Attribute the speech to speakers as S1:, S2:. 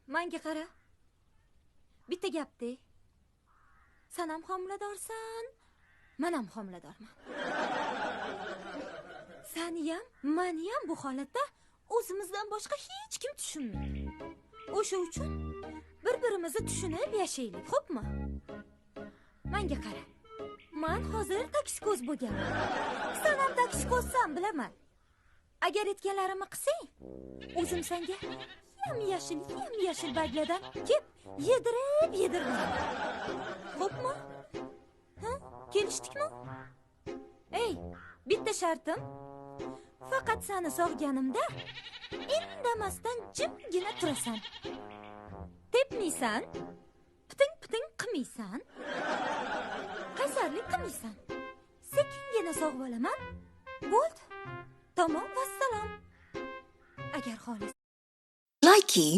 S1: Menga qara. Bitta gapde. Sen ham homiladorsan, men ham homiladorman. Seni ham, meni ham bu holatda o'zimizdan boshqa hech kim tushunmaydi. O'sha uchun bir-birimizni tushunib yashaylik, xo'pmi? Menga qara. Men hozir taksikoz bo'lganman. Sen ham taksiko'zsan, bilaman. Agar aytganlarimni qilsang, o'zim senga yam-yashil baglardan kep yedirib. Xo'pmi? Ha? Kelishdikmi? Ey, bitta shartim. Faqat seni sog'ganimda indamasdan jimgina turasan. Tepmaysan, piting qilmaysan. Qaysarlik qilmaysan. Sekingina sog'ib olaman. Bo'ldi. Tamom, vassalom. Agar xohlaysan.
S2: Likey